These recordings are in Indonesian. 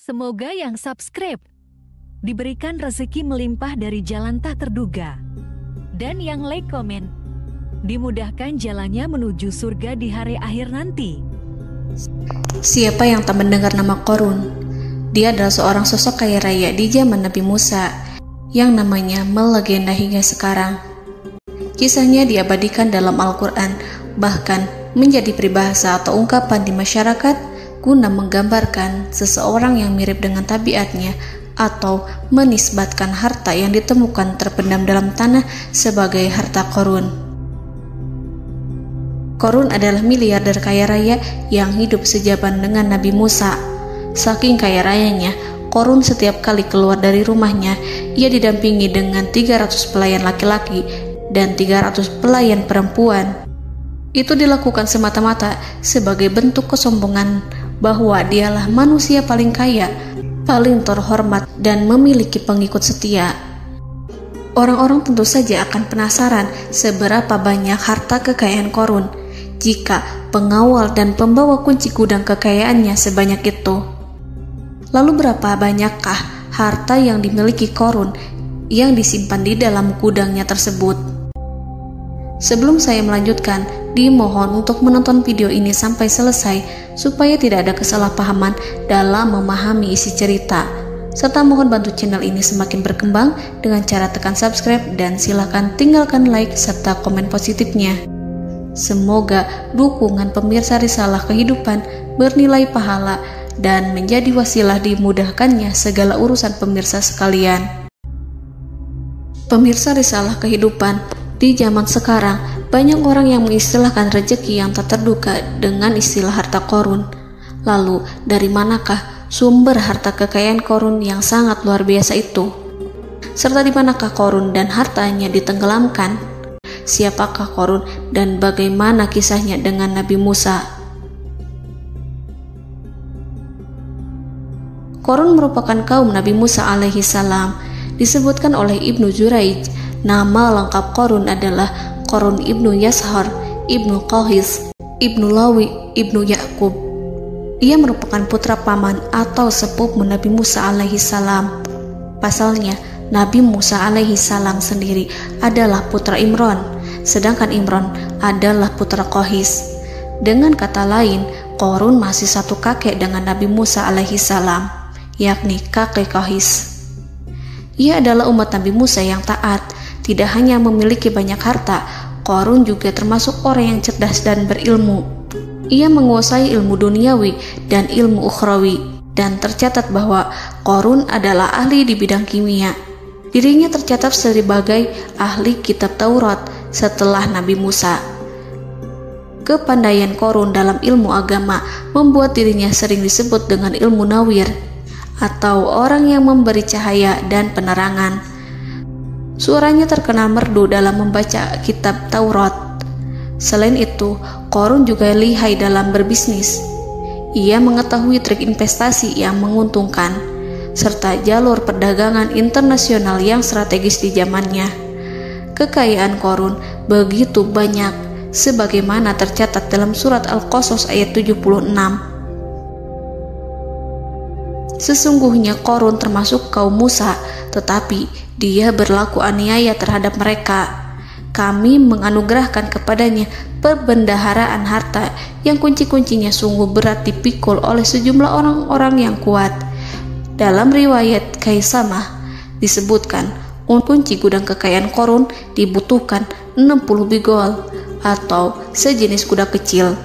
Semoga yang subscribe diberikan rezeki melimpah dari jalan tak terduga. Dan yang like komen, dimudahkan jalannya menuju surga di hari akhir nanti. Siapa yang tak mendengar nama Qorun? Dia adalah seorang sosok kaya raya di zaman Nabi Musa yang namanya melegenda hingga sekarang. Kisahnya diabadikan dalam Al-Quran, bahkan menjadi peribahasa atau ungkapan di masyarakat guna menggambarkan seseorang yang mirip dengan tabiatnya atau menisbatkan harta yang ditemukan terpendam dalam tanah sebagai harta Qorun. Qorun adalah miliarder kaya raya yang hidup sejaman dengan Nabi Musa. Saking kaya rayanya, Qorun setiap kali keluar dari rumahnya, ia didampingi dengan 300 pelayan laki-laki dan 300 pelayan perempuan. Itu dilakukan semata-mata sebagai bentuk kesombongan bahwa dialah manusia paling kaya, paling terhormat, dan memiliki pengikut setia. Orang-orang tentu saja akan penasaran seberapa banyak harta kekayaan Qorun jika pengawal dan pembawa kunci gudang kekayaannya sebanyak itu. Lalu berapa banyakkah harta yang dimiliki Qorun yang disimpan di dalam gudangnya tersebut? Sebelum saya melanjutkan, dimohon untuk menonton video ini sampai selesai supaya tidak ada kesalahpahaman dalam memahami isi cerita, serta mohon bantu channel ini semakin berkembang dengan cara tekan subscribe dan silakan tinggalkan like serta komen positifnya. Semoga dukungan pemirsa Risalah Kehidupan bernilai pahala dan menjadi wasilah dimudahkannya segala urusan pemirsa sekalian. Pemirsa Risalah Kehidupan, di zaman sekarang, banyak orang yang mengistilahkan rezeki yang tak terduga dengan istilah harta Qorun. Lalu, dari manakah sumber harta kekayaan Qorun yang sangat luar biasa itu? Serta di manakah Qorun dan hartanya ditenggelamkan? Siapakah Qorun dan bagaimana kisahnya dengan Nabi Musa? Qorun merupakan kaum Nabi Musa alaihi salam. Disebutkan oleh Ibnu Jurayj, nama lengkap Qorun adalah Qorun ibnu Yashar, ibnu Qahis, ibnu Lawi, ibnu Yakub. Ia merupakan putra paman atau sepupu Nabi Musa alaihi salam. Pasalnya, Nabi Musa alaihi salam sendiri adalah putra Imran, sedangkan Imran adalah putra Qahis. Dengan kata lain, Qorun masih satu kakek dengan Nabi Musa alaihi salam, yakni kakek Qahis. Ia adalah umat Nabi Musa yang taat. Tidak hanya memiliki banyak harta, Qorun juga termasuk orang yang cerdas dan berilmu. Ia menguasai ilmu duniawi dan ilmu ukhrawi, dan tercatat bahwa Qorun adalah ahli di bidang kimia. Dirinya tercatat sebagai ahli kitab Taurat setelah Nabi Musa. Kepandaian Qorun dalam ilmu agama membuat dirinya sering disebut dengan ilmu nawir, atau orang yang memberi cahaya dan penerangan. Suaranya terkenal merdu dalam membaca kitab Taurat. Selain itu, Qorun juga lihai dalam berbisnis. Ia mengetahui trik investasi yang menguntungkan, serta jalur perdagangan internasional yang strategis di zamannya. Kekayaan Qorun begitu banyak, sebagaimana tercatat dalam surat Al-Qasas ayat 76. Sesungguhnya Qorun termasuk kaum Musa, tetapi dia berlaku aniaya terhadap mereka. Kami menganugerahkan kepadanya perbendaharaan harta yang kunci-kuncinya sungguh berat dipikul oleh sejumlah orang-orang yang kuat. Dalam riwayat Kaisamah disebutkan, kunci gudang kekayaan Qorun dibutuhkan 60 bigol atau sejenis kuda kecil.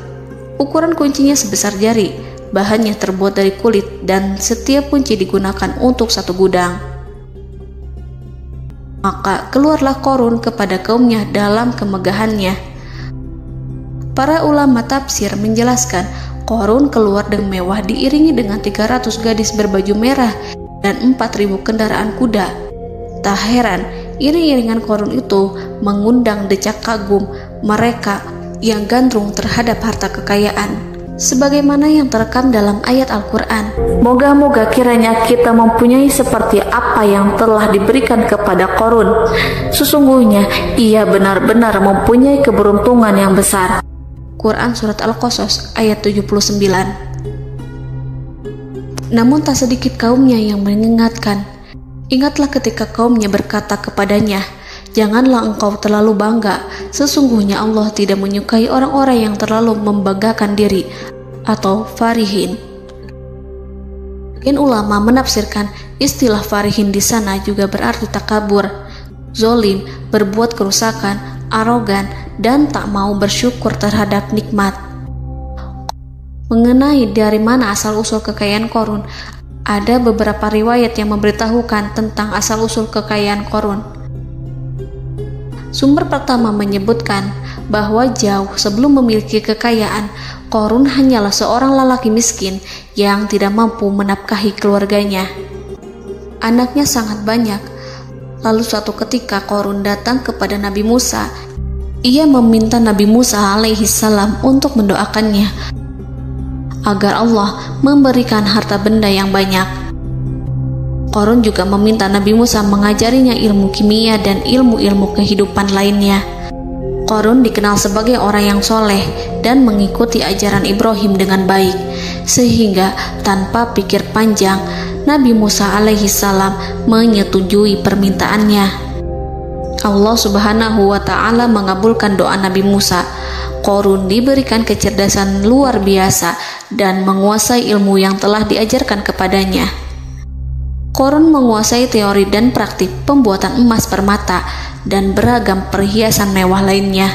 Ukuran kuncinya sebesar jari, bahannya terbuat dari kulit, dan setiap kunci digunakan untuk satu gudang. Maka keluarlah Qorun kepada kaumnya dalam kemegahannya. Para ulama tafsir menjelaskan, Qorun keluar dengan mewah diiringi dengan 300 gadis berbaju merah dan 4.000 kendaraan kuda. Tak heran, iring-iringan Qorun itu mengundang decak kagum mereka yang gandrung terhadap harta kekayaan, sebagaimana yang terekam dalam ayat Al-Quran. Moga-moga kiranya kita mempunyai seperti apa yang telah diberikan kepada Qorun. Sesungguhnya ia benar-benar mempunyai keberuntungan yang besar. Quran Surat Al-Qasas ayat 79. Namun tak sedikit kaumnya yang mengingatkan. Ingatlah ketika kaumnya berkata kepadanya, "Janganlah engkau terlalu bangga, sesungguhnya Allah tidak menyukai orang-orang yang terlalu membanggakan diri," atau farihin. Ulama menafsirkan istilah farihin di sana juga berarti takabur, zolim, berbuat kerusakan, arogan, dan tak mau bersyukur terhadap nikmat. Mengenai dari mana asal-usul kekayaan Qorun, ada beberapa riwayat yang memberitahukan tentang asal-usul kekayaan Qorun. Sumber pertama menyebutkan bahwa jauh sebelum memiliki kekayaan, Qorun hanyalah seorang lelaki miskin yang tidak mampu menafkahi keluarganya. Anaknya sangat banyak. Lalu suatu ketika Qorun datang kepada Nabi Musa. Ia meminta Nabi Musa alaihissalam untuk mendoakannya agar Allah memberikan harta benda yang banyak. Qorun juga meminta Nabi Musa mengajarinya ilmu kimia dan ilmu-ilmu kehidupan lainnya. Qorun dikenal sebagai orang yang soleh dan mengikuti ajaran Ibrahim dengan baik, sehingga tanpa pikir panjang Nabi Musa alaihissalam menyetujui permintaannya. Allah Subhanahu wa Ta'ala mengabulkan doa Nabi Musa. Qorun diberikan kecerdasan luar biasa dan menguasai ilmu yang telah diajarkan kepadanya. Qorun menguasai teori dan praktik pembuatan emas permata dan beragam perhiasan mewah lainnya.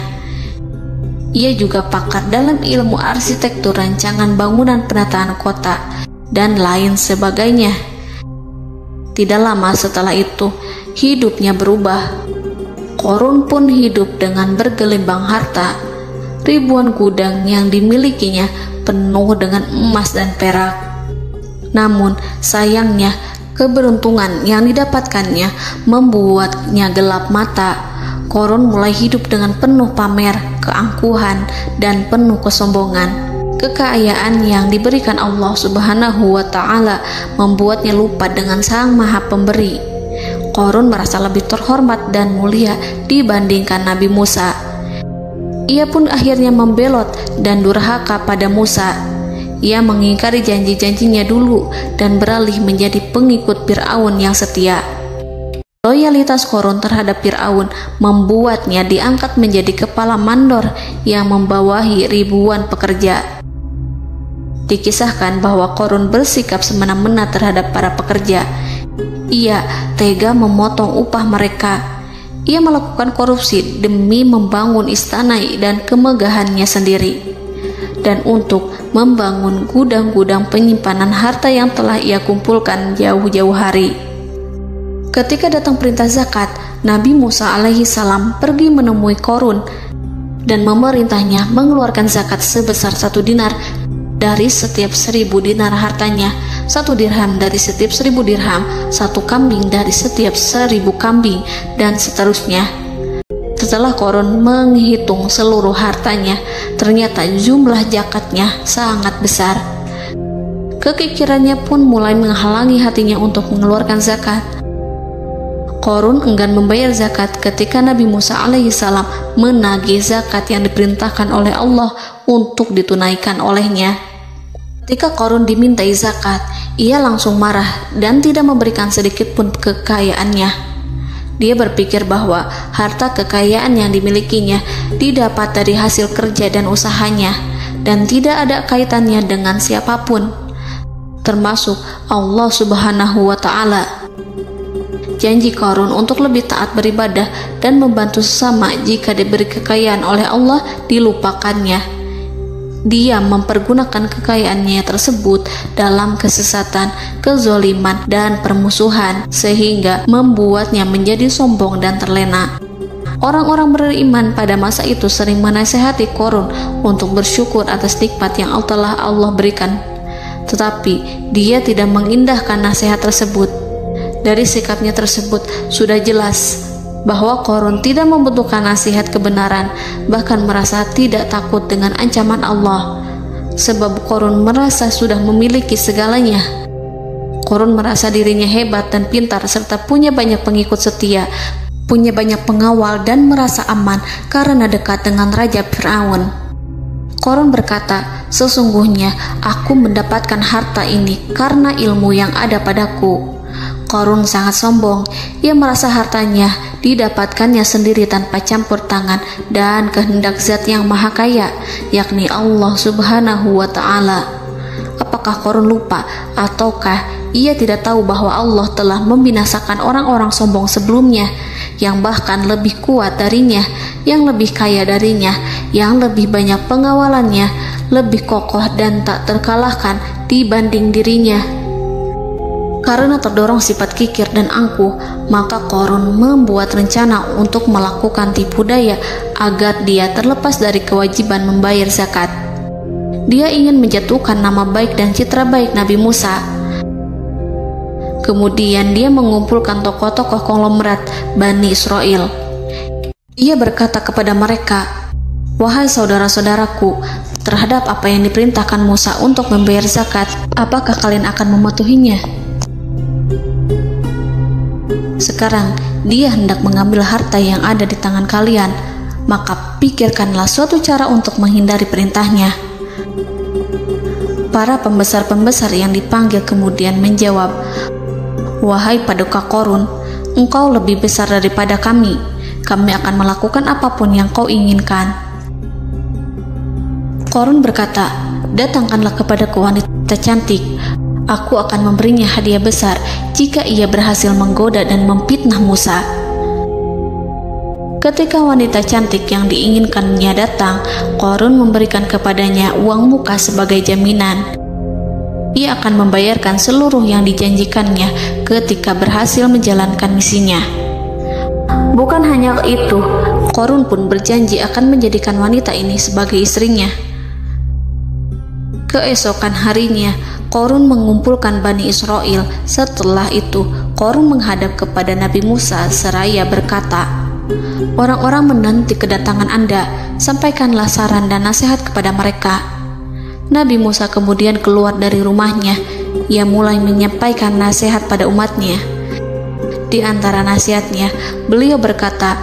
Ia juga pakar dalam ilmu arsitektur, rancangan bangunan, penataan kota, dan lain sebagainya. Tidak lama setelah itu, hidupnya berubah. Qorun pun hidup dengan bergelimbang harta. Ribuan gudang yang dimilikinya penuh dengan emas dan perak. Namun sayangnya, keberuntungan yang didapatkannya membuatnya gelap mata. Qorun mulai hidup dengan penuh pamer, keangkuhan, dan penuh kesombongan. Kekayaan yang diberikan Allah Subhanahu wa Ta'ala membuatnya lupa dengan Sang Maha Pemberi. Qorun merasa lebih terhormat dan mulia dibandingkan Nabi Musa. Ia pun akhirnya membelot dan durhaka pada Musa. Ia mengingkari janji-janjinya dulu dan beralih menjadi pengikut Fir'aun yang setia. Loyalitas Qorun terhadap Fir'aun membuatnya diangkat menjadi kepala mandor yang membawahi ribuan pekerja. Dikisahkan bahwa Qorun bersikap semena-mena terhadap para pekerja. Ia tega memotong upah mereka. Ia melakukan korupsi demi membangun istana dan kemegahannya sendiri, dan untuk membangun gudang-gudang penyimpanan harta yang telah ia kumpulkan jauh-jauh hari. Ketika datang perintah zakat, Nabi Musa alaihissalam pergi menemui Qorun dan memerintahnya mengeluarkan zakat sebesar 1 dinar dari setiap 1000 dinar hartanya, 1 dirham dari setiap 1000 dirham, 1 kambing dari setiap 1000 kambing, dan seterusnya. Setelah Qorun menghitung seluruh hartanya, ternyata jumlah zakatnya sangat besar. Kekikirannya pun mulai menghalangi hatinya untuk mengeluarkan zakat. Qorun enggan membayar zakat ketika Nabi Musa alaihissalam menagih zakat yang diperintahkan oleh Allah untuk ditunaikan olehnya. Ketika Qorun dimintai zakat, ia langsung marah dan tidak memberikan sedikit pun kekayaannya. Dia berpikir bahwa harta kekayaan yang dimilikinya didapat dari hasil kerja dan usahanya, dan tidak ada kaitannya dengan siapapun, termasuk Allah Subhanahu wa Ta'ala. Janji Qorun untuk lebih taat beribadah dan membantu sesama jika diberi kekayaan oleh Allah dilupakannya. Dia mempergunakan kekayaannya tersebut dalam kesesatan, kezoliman, dan permusuhan, sehingga membuatnya menjadi sombong dan terlena. Orang-orang beriman pada masa itu sering menasihati Qorun untuk bersyukur atas nikmat yang telah Allah berikan, tetapi dia tidak mengindahkan nasihat tersebut. Dari sikapnya tersebut sudah jelas bahwa Qorun tidak membutuhkan nasihat kebenaran, bahkan merasa tidak takut dengan ancaman Allah, sebab Qorun merasa sudah memiliki segalanya. Qorun merasa dirinya hebat dan pintar serta punya banyak pengikut setia, punya banyak pengawal, dan merasa aman karena dekat dengan Raja Fir'aun. Korun berkata, "Sesungguhnya aku mendapatkan harta ini karena ilmu yang ada padaku." Korun sangat sombong. Ia merasa hartanya didapatkannya sendiri tanpa campur tangan dan kehendak Zat yang Maha Kaya, yakni Allah Subhanahu wa Ta'ala. Apakah Korun lupa ataukah ia tidak tahu bahwa Allah telah membinasakan orang-orang sombong sebelumnya, yang bahkan lebih kuat darinya, yang lebih kaya darinya, yang lebih banyak pengawalannya, lebih kokoh dan tak terkalahkan dibanding dirinya? Karena terdorong sifat kikir dan angkuh, maka Korun membuat rencana untuk melakukan tipu daya agar dia terlepas dari kewajiban membayar zakat. Dia ingin menjatuhkan nama baik dan citra baik Nabi Musa. Kemudian dia mengumpulkan tokoh-tokoh konglomerat Bani Israel. Ia berkata kepada mereka, "Wahai saudara-saudaraku, terhadap apa yang diperintahkan Musa untuk membayar zakat, apakah kalian akan mematuhinya? Sekarang dia hendak mengambil harta yang ada di tangan kalian, maka pikirkanlah suatu cara untuk menghindari perintahnya." Para pembesar-pembesar yang dipanggil kemudian menjawab, "Wahai paduka Korun, engkau lebih besar daripada kami. Kami akan melakukan apapun yang kau inginkan." Korun berkata, "Datangkanlah kepadaku wanita cantik. Aku akan memberinya hadiah besar jika ia berhasil menggoda dan memfitnah Musa." Ketika wanita cantik yang diinginkannya datang, Korun memberikan kepadanya uang muka sebagai jaminan. Ia akan membayarkan seluruh yang dijanjikannya ketika berhasil menjalankan misinya. Bukan hanya itu, Korun pun berjanji akan menjadikan wanita ini sebagai istrinya. Keesokan harinya, Korun mengumpulkan Bani Israel. Setelah itu, Korun menghadap kepada Nabi Musa seraya berkata, "Orang-orang menanti kedatangan Anda, sampaikanlah saran dan nasihat kepada mereka." Nabi Musa kemudian keluar dari rumahnya. Ia mulai menyampaikan nasihat pada umatnya. Di antara nasihatnya, beliau berkata,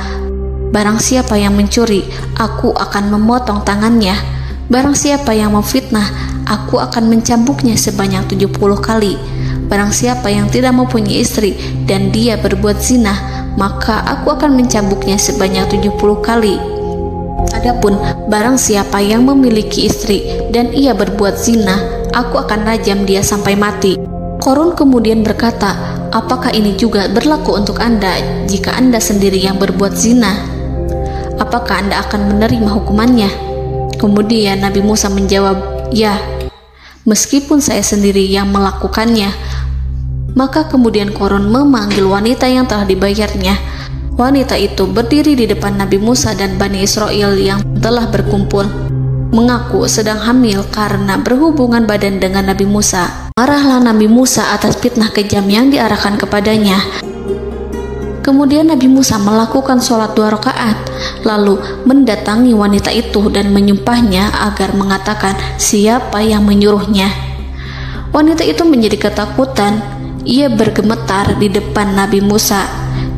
"Barang siapa yang mencuri, aku akan memotong tangannya. Barang siapa yang memfitnah, aku akan mencambuknya sebanyak 70 kali. Barang siapa yang tidak mempunyai istri dan dia berbuat zina, maka aku akan mencambuknya sebanyak 70 kali. Adapun barang siapa yang memiliki istri dan ia berbuat zina, aku akan rajam dia sampai mati." Korun kemudian berkata, "Apakah ini juga berlaku untuk Anda jika Anda sendiri yang berbuat zina? Apakah Anda akan menerima hukumannya?" Kemudian Nabi Musa menjawab, "Ya, meskipun saya sendiri yang melakukannya." Maka kemudian Korun memanggil wanita yang telah dibayarnya. Wanita itu berdiri di depan Nabi Musa dan Bani Israel yang telah berkumpul, mengaku sedang hamil karena berhubungan badan dengan Nabi Musa. Marahlah Nabi Musa atas fitnah kejam yang diarahkan kepadanya. Kemudian Nabi Musa melakukan sholat 2 rakaat, lalu mendatangi wanita itu dan menyumpahnya agar mengatakan siapa yang menyuruhnya. Wanita itu menjadi ketakutan. Ia bergemetar di depan Nabi Musa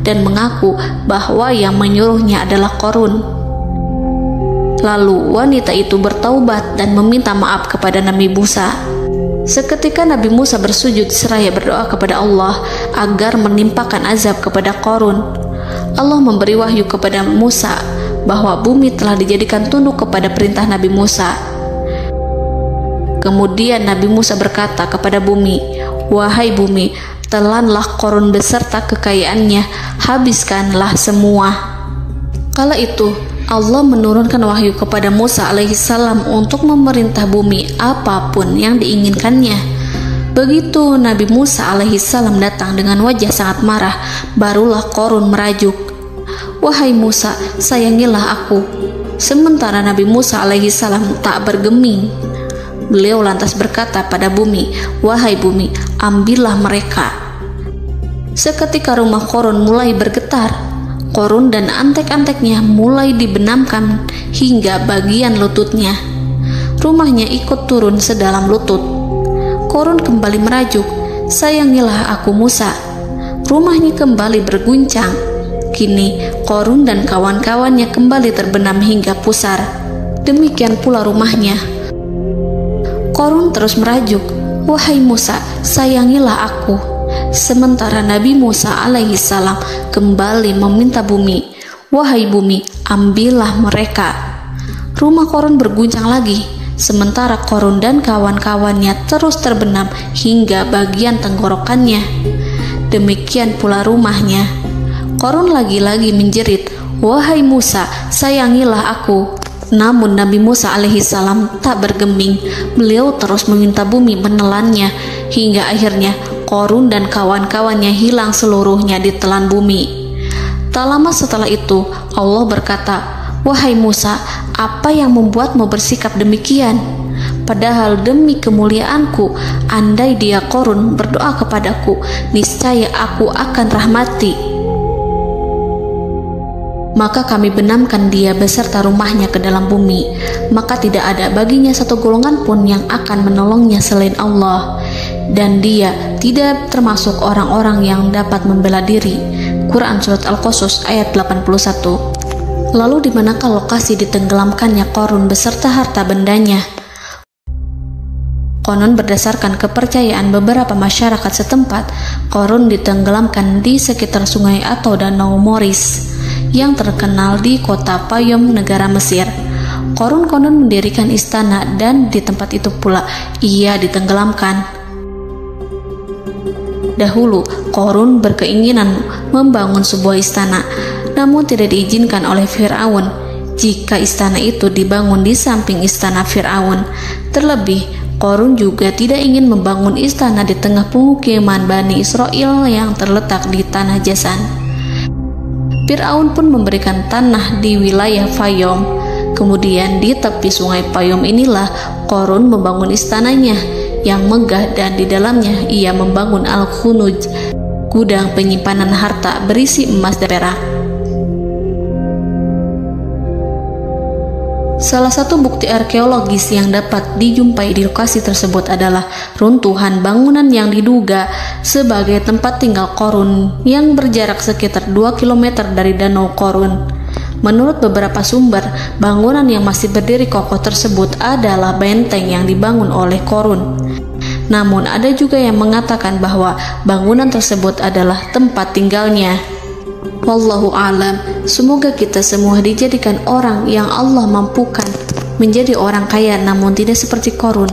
dan mengaku bahwa yang menyuruhnya adalah Korun. Lalu wanita itu bertaubat dan meminta maaf kepada Nabi Musa. Seketika Nabi Musa bersujud seraya berdoa kepada Allah agar menimpakan azab kepada Korun. Allah memberi wahyu kepada Musa bahwa bumi telah dijadikan tunduk kepada perintah Nabi Musa. Kemudian Nabi Musa berkata kepada bumi, "Wahai bumi, telanlah Korun beserta kekayaannya, habiskanlah semua." Kala itu Allah menurunkan wahyu kepada Musa alaihissalam untuk memerintah bumi apapun yang diinginkannya. Begitu Nabi Musa alaihissalam datang dengan wajah sangat marah, barulah Korun merajuk, "Wahai Musa, sayangilah aku." Sementara Nabi Musa alaihissalam tak bergeming. Beliau lantas berkata pada bumi, "Wahai bumi, ambillah mereka." Seketika rumah Korun mulai bergetar. Korun dan antek-anteknya mulai dibenamkan hingga bagian lututnya. Rumahnya ikut turun sedalam lutut. Korun kembali merajuk, "Sayangilah aku Musa." Rumahnya kembali berguncang. Kini Korun dan kawan-kawannya kembali terbenam hingga pusar. demikian pula rumahnya. Korun terus merajuk, "Wahai Musa, sayangilah aku." Sementara Nabi Musa alaihissalam kembali meminta bumi, "Wahai bumi, ambillah mereka." Rumah Korun berguncang lagi, sementara Korun dan kawan-kawannya terus terbenam hingga bagian tenggorokannya. Demikian pula rumahnya. Korun lagi-lagi menjerit, "Wahai Musa, sayangilah aku." Namun Nabi Musa alaihissalam tak bergeming. Beliau terus meminta bumi menelannya, hingga akhirnya Korun dan kawan-kawannya hilang seluruhnya ditelan bumi. Tak lama setelah itu Allah berkata, "Wahai Musa, apa yang membuatmu bersikap demikian? Padahal demi kemuliaanku, andai dia Korun berdoa kepadaku, niscaya aku akan rahmati. Maka kami benamkan dia beserta rumahnya ke dalam bumi, maka tidak ada baginya satu golongan pun yang akan menolongnya selain Allah, dan dia tidak termasuk orang-orang yang dapat membela diri." Quran Surat Al-Qasas ayat 81. Lalu di manakah lokasi ditenggelamkannya Korun beserta harta bendanya? Konon berdasarkan kepercayaan beberapa masyarakat setempat, Korun ditenggelamkan di sekitar sungai atau danau Moris yang terkenal di kota Payom, negara Mesir. Korun konon mendirikan istana dan di tempat itu pula ia ditenggelamkan. Dahulu, Korun berkeinginan membangun sebuah istana, namun tidak diizinkan oleh Fir'aun jika istana itu dibangun di samping istana Fir'aun. Terlebih, Korun juga tidak ingin membangun istana di tengah pemukiman Bani Israel yang terletak di tanah Jasan. Fir'aun pun memberikan tanah di wilayah Fayom. Kemudian di tepi sungai Payom inilah Korun membangun istananya yang megah, dan di dalamnya ia membangun Al-Khunuj, gudang penyimpanan harta berisi emas dan perak. Salah satu bukti arkeologis yang dapat dijumpai di lokasi tersebut adalah runtuhan bangunan yang diduga sebagai tempat tinggal Korun yang berjarak sekitar 2 km dari Danau Korun. Menurut beberapa sumber, bangunan yang masih berdiri kokoh tersebut adalah benteng yang dibangun oleh Korun. Namun ada juga yang mengatakan bahwa bangunan tersebut adalah tempat tinggalnya. Wallahu a'lam. Semoga kita semua dijadikan orang yang Allah mampukan menjadi orang kaya namun tidak seperti Korun,